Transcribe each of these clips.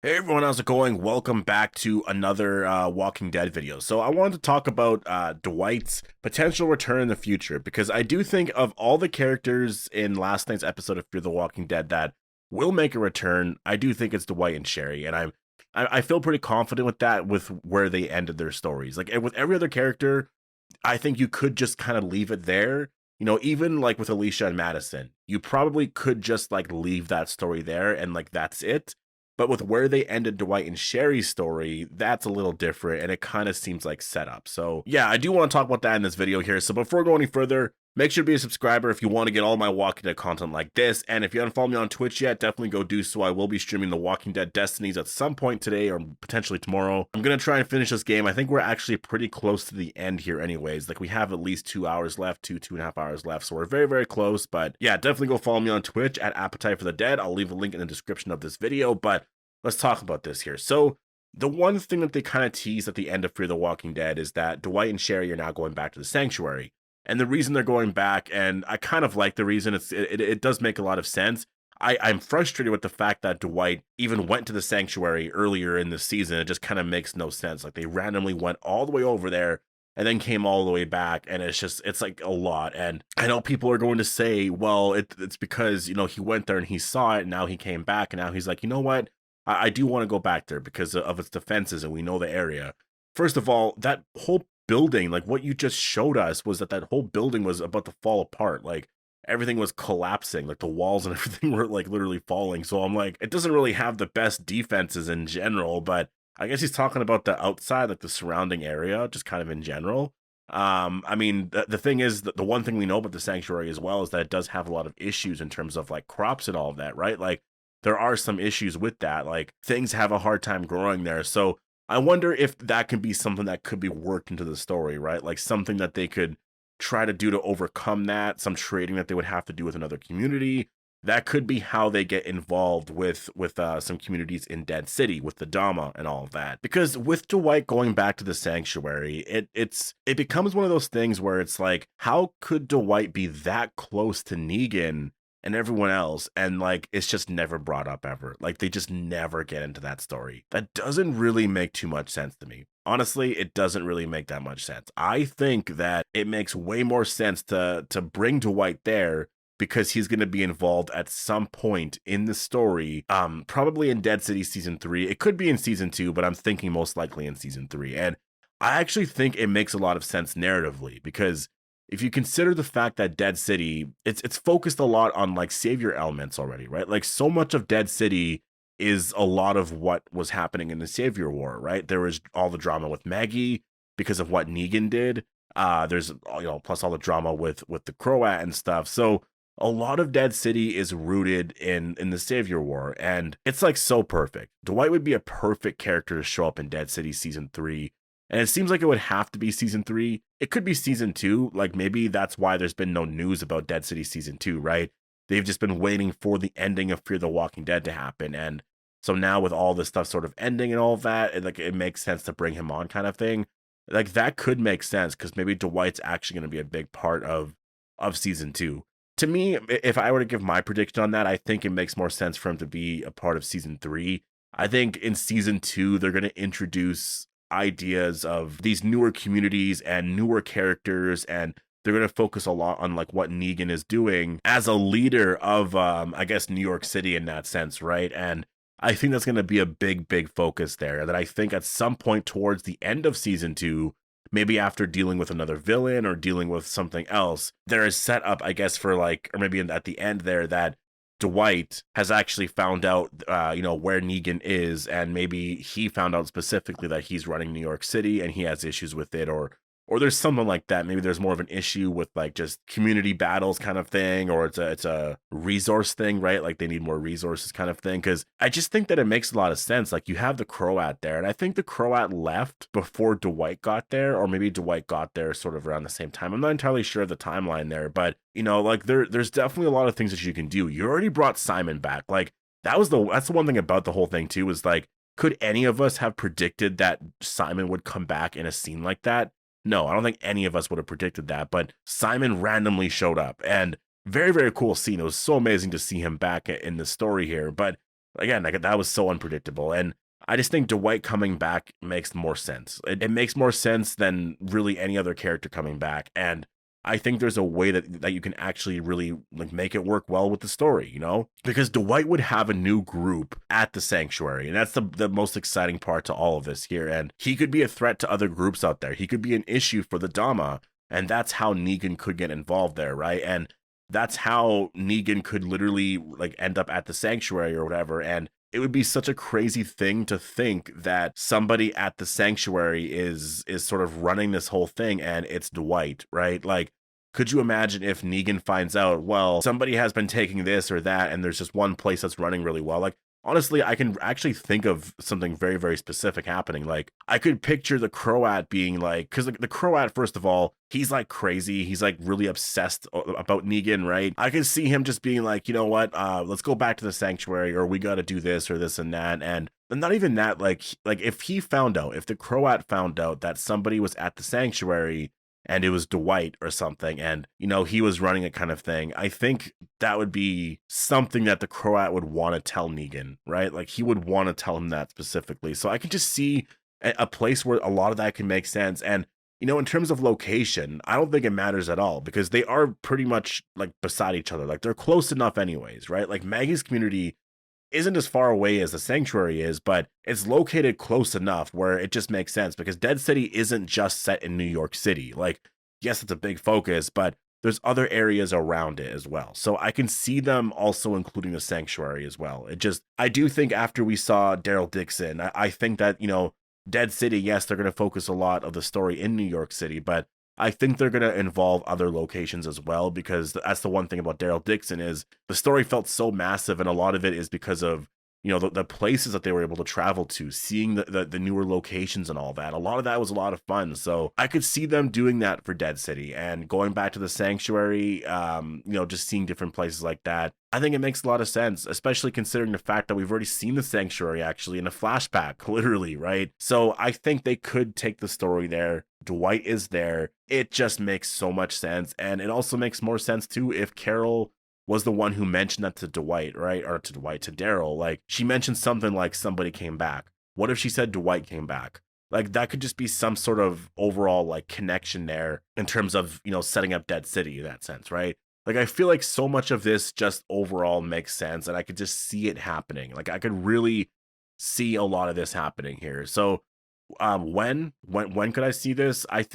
Hey everyone, how's it going? Welcome back to another Walking Dead video. So I wanted to talk about Dwight's potential return in the future because I do think of all the characters in last night's episode of Fear the Walking Dead that will make a return, I do think it's Dwight and Sherry, and I feel pretty confident with that with where they ended their stories. Like with every other character, I think you could just kind of leave it there. You know, even like with Alicia and Madison, you probably could just like leave that story there and like that's it. But with where they ended Dwight and Sherry's story, that's a little different and it kind of seems like setup. So yeah, I do want to talk about that in this video here. So before going any further, make sure to be a subscriber if you want to get all my Walking Dead content like this. And if you haven't followed me on Twitch yet, definitely go do so. I will be streaming the Walking Dead Destinies at some point today or potentially tomorrow. I'm going to try and finish this game. I think we're actually pretty close to the end here anyways. Like we have at least 2 hours left, two and a half hours left. So we're very, very close. But yeah, definitely go follow me on Twitch at Appetite for the Dead. I'll leave a link in the description of this video. But let's talk about this here. So the one thing that they kind of tease at the end of Fear the Walking Dead is that Dwight and Sherry are now going back to the sanctuary. And the reason they're going back, and I kind of like the reason, it does make a lot of sense. I'm frustrated with the fact that Dwight even went to the sanctuary earlier in the season. It just kind of makes no sense. Like they randomly went all the way over there and then came all the way back, and it's like a lot. And I know people are going to say, well, it's because, you know, he went there and he saw it and now he came back and now he's like, you know what, I do want to go back there because of its defenses and we know the area. First of all, that whole building, like what you just showed us was that whole building was about to fall apart. Like everything was collapsing, like the walls and everything were like literally falling. So I'm like, it doesn't really have the best defenses in general, but I guess he's talking about the outside, like the surrounding area, just kind of in general. I mean, the thing is that the one thing we know about the sanctuary as well is that it does have a lot of issues in terms of like crops and all of that, right? Like there are some issues with that. Like things have a hard time growing there. So I wonder if that could be something that could be worked into the story, right? Like something that they could try to do to overcome that, some trading that they would have to do with another community. That could be how they get involved with some communities in Dead City with the Dama and all of that. Because with Dwight going back to the sanctuary, it becomes one of those things where it's like, how could Dwight be that close to Negan and everyone else, and like it's just never brought up ever? Like they just never get into that story. That doesn't really make too much sense to me. Honestly, it doesn't really make that much sense. I think that it makes way more sense to bring Dwight there because he's going to be involved at some point in the story, probably in Dead City season 3. It could be in season 2, but I'm thinking most likely in season 3. And I actually think it makes a lot of sense narratively because if you consider the fact that Dead City, it's focused a lot on like savior elements already, right? Like so much of Dead City is a lot of what was happening in the Savior War, right? There was all the drama with Maggie because of what Negan did. There's plus all the drama with the Croat and stuff. So a lot of Dead City is rooted in the Savior War, and it's like so perfect. Dwight would be a perfect character to show up in Dead City season 3. And it seems like it would have to be season 3. It could be season 2. Like maybe that's why there's been no news about Dead City season 2, right? They've just been waiting for the ending of Fear the Walking Dead to happen. And so now with all this stuff sort of ending and all of that, it makes sense to bring him on kind of thing. Like that could make sense because maybe Dwight's actually going to be a big part of season 2. To me, if I were to give my prediction on that, I think it makes more sense for him to be a part of season 3. I think in season 2, they're going to introduce ideas of these newer communities and newer characters, and they're going to focus a lot on like what Negan is doing as a leader of I guess New York City in that sense, right? And I think that's going to be a big focus there, that I think at some point towards the end of season 2, maybe after dealing with another villain or dealing with something else, there is set up, I guess, for like, or maybe at the end there, that Dwight has actually found out, where Negan is, and maybe he found out specifically that he's running New York City and he has issues with it, or there's something like that. Maybe there's more of an issue with like just community battles kind of thing, or it's a resource thing, right? Like they need more resources kind of thing. Because I just think that it makes a lot of sense. Like you have the Croat there, and I think the Croat left before Dwight got there, or maybe Dwight got there sort of around the same time. I'm not entirely sure of the timeline there, but like there's definitely a lot of things that you can do. You already brought Simon back. Like that's the one thing about the whole thing too, is like, could any of us have predicted that Simon would come back in a scene like that? No, I don't think any of us would have predicted that, but Simon randomly showed up, and very, very cool scene. It was so amazing to see him back in the story here, but Again, like that was so unpredictable. And I just think Dwight coming back makes more sense. It makes more sense than really any other character coming back. And I think there's a way that you can actually really like make it work well with the story, you know? Because Dwight would have a new group at the sanctuary, and that's the most exciting part to all of this here. And he could be a threat to other groups out there. He could be an issue for the Dama, and that's how Negan could get involved there, right? And that's how Negan could literally like end up at the sanctuary or whatever. And it would be such a crazy thing to think that somebody at the sanctuary is sort of running this whole thing, and it's Dwight, right? Like, could you imagine if Negan finds out, well, somebody has been taking this or that, and there's just one place that's running really well? Like, honestly, I can actually think of something very, very specific happening. Like, I could picture the Croat being like, because the Croat, first of all, he's like crazy. He's like really obsessed about Negan, right? I could see him just being like, you know what, let's go back to the sanctuary, or we got to do this or this and that. And not even that, like if he found out, if the Croat found out that somebody was at the sanctuary and it was Dwight or something, and, you know, he was running it kind of thing, I think that would be something that the Croat would want to tell Negan, right? Like, he would want to tell him that specifically. So I can just see a place where a lot of that can make sense. And, you know, in terms of location, I don't think it matters at all, because they are pretty much, like, beside each other. Like, they're close enough anyways, right? Like, Maggie's community isn't as far away as the sanctuary is, but it's located close enough where it just makes sense, because Dead City isn't just set in New York City. Like, yes, it's a big focus, but there's other areas around it as well. So I can see them also including the sanctuary as well. I do think after we saw Daryl Dixon, I think that, you know, Dead City, yes, they're going to focus a lot of the story in New York City, but I think they're going to involve other locations as well, because that's the one thing about Daryl Dixon is the story felt so massive, and a lot of it is because of, you know, the places that they were able to travel to, seeing the newer locations and all that. A lot of that was a lot of fun. So I could see them doing that for Dead City and going back to the sanctuary, you know, just seeing different places like that. I think it makes a lot of sense, especially considering the fact that we've already seen the sanctuary actually in a flashback, literally, right? So I think they could take the story there. Dwight is there. It just makes so much sense. And it also makes more sense too if Carol was the one who mentioned that to Dwight, right? Or to Dwight, to Daryl. Like, she mentioned something like somebody came back. What if she said Dwight came back? Like, that could just be some sort of overall like connection there in terms of, you know, setting up Dead City in that sense, right? Like, I feel like so much of this just overall makes sense, and I could just see it happening. Like, I could really see a lot of this happening here. So when could I see this? I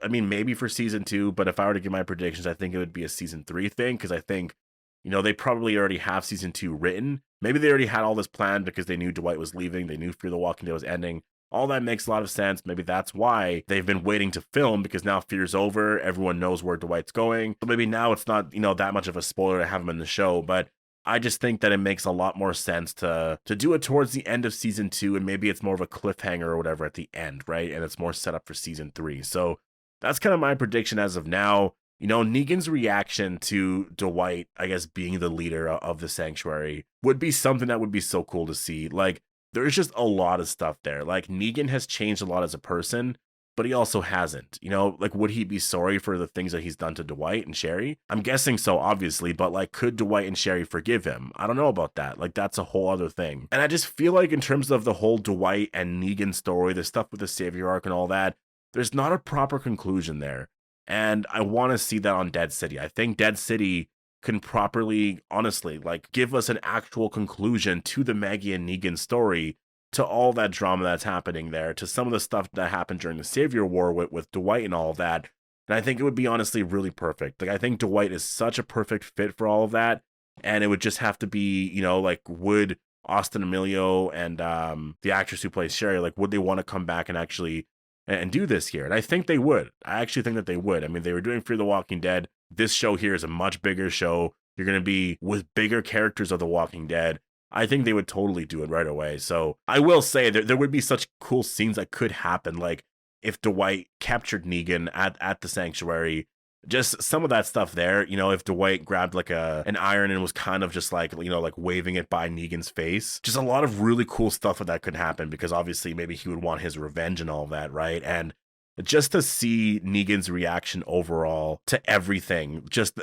mean, maybe for season 2, but if I were to give my predictions, I think it would be a season 3 thing, because I think, you know, they probably already have season 2 written. Maybe they already had all this planned because they knew Dwight was leaving. They knew Fear the Walking Dead was ending. All that makes a lot of sense. Maybe that's why they've been waiting to film, because now Fear's over. Everyone knows where Dwight's going. So maybe now it's not, you know, that much of a spoiler to have him in the show. But I just think that it makes a lot more sense to do it towards the end of season 2, and maybe it's more of a cliffhanger or whatever at the end, right? And it's more set up for season 3. So that's kind of my prediction as of now. You know, Negan's reaction to Dwight, I guess, being the leader of the sanctuary would be something that would be so cool to see. Like, there's just a lot of stuff there. Like, Negan has changed a lot as a person, but he also hasn't. You know, like, would he be sorry for the things that he's done to Dwight and Sherry? I'm guessing so, obviously, but like, could Dwight and Sherry forgive him? I don't know about that. Like, that's a whole other thing. And I just feel like in terms of the whole Dwight and Negan story, the stuff with the savior arc and all that, there's not a proper conclusion there. And I want to see that on Dead City. I think Dead City can properly, honestly, like, give us an actual conclusion to the Maggie and Negan story, to all that drama that's happening there, to some of the stuff that happened during the Savior War with Dwight and all of that. And I think it would be honestly really perfect. Like, I think Dwight is such a perfect fit for all of that. And it would just have to be, you know, like, would Austin Emilio and the actress who plays Sherry, like, would they want to come back and actually and do this here? And I think they would. I actually think that they would. I mean, they were doing Fear the Walking Dead. This show here is a much bigger show. You're going to be with bigger characters of The Walking Dead. I think they would totally do it right away. So I will say that there would be such cool scenes that could happen. Like, if Dwight captured Negan at the sanctuary, just some of that stuff there, you know, if Dwight grabbed like an iron and was kind of just like, you know, like waving it by Negan's face, just a lot of really cool stuff that could happen, because obviously maybe he would want his revenge and all that, right? And just to see Negan's reaction overall to everything. Just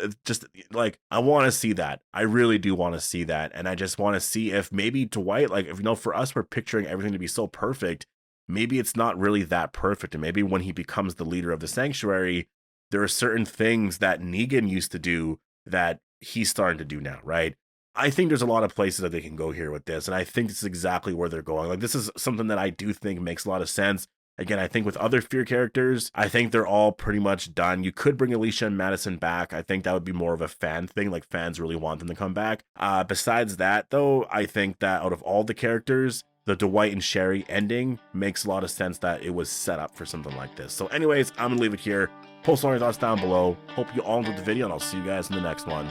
like, I want to see that. I really do want to see that. And I just want to see if maybe Dwight, like, if, you know, for us, we're picturing everything to be so perfect. Maybe it's not really that perfect. And maybe when he becomes the leader of the sanctuary, there are certain things that Negan used to do that he's starting to do now, right? I think there's a lot of places that they can go here with this. And I think this is exactly where they're going. Like, this is something that I do think makes a lot of sense. Again, I think with other Fear characters, I think they're all pretty much done. You could bring Alicia and Madison back. I think that would be more of a fan thing. Like, fans really want them to come back. Besides that, though, I think that out of all the characters, the Dwight and Sherry ending makes a lot of sense, that it was set up for something like this. So anyways, I'm going to leave it here. Post all your thoughts down below. Hope you all enjoyed the video, and I'll see you guys in the next one.